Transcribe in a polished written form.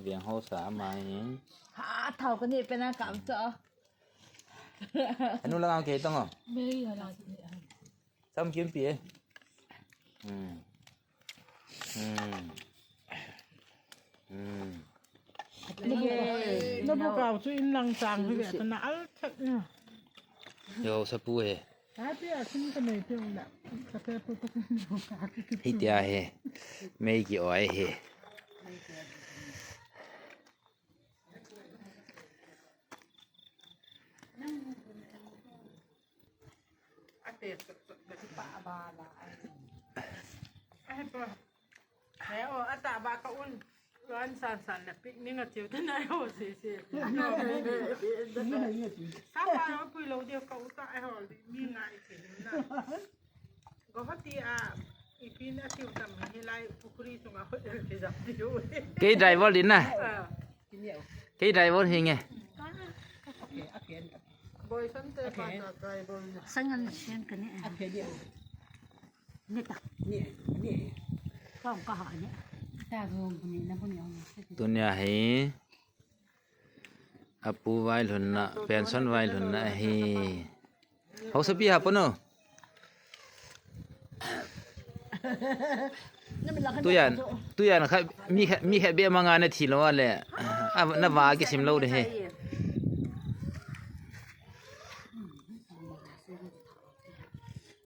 เวียงเฮาสาไหม หาเท่ากันนี่เป็นอากาศเจอ อันนู้นละเอาเกต้องอ่ะ ไม่อะไร ซ้ำกินเปียอืมอืมอืม nó báo cáo cho in lăng tràng thì vậy nó ăn thật nha โยสะปูเฮ cái bia xin cái này thì là cà phê tôi có cái ฮิตยาเฮไม่กี่อ้อยเฮ ai bơ thế ô à tạ bà cậu un ăn sàn sàn là picnic nhưng mà chiều thế này hồ xì xì sao bà nó quỳ lâu điều cậu tại hồ mi ngại thì nó có phát tiaอีพีน่ะที่ทำให้ไล่ปุกรีส่งเอาไปที่จับดิว เกยไดวอลินน่ะเกยไดวอลเฮงไง บอยสันเตปาตาไกบอย สังเกตเช่นกันนี่นี่ตัก นี่ ก็ก็หาเนี่ยตาโกงคนนี้นะพวกนี้ ตัวเนี้ยเฮอปูไว้หลุนน่ะแปนซอนไว้หลุนน่ะเฮเฮาสปีหาปะเนาะตัวอย่างนะครับมีแค่เบี้ยมางานนาทีแล้วแหละน่ะว่ากิสิมโลเด้เฮ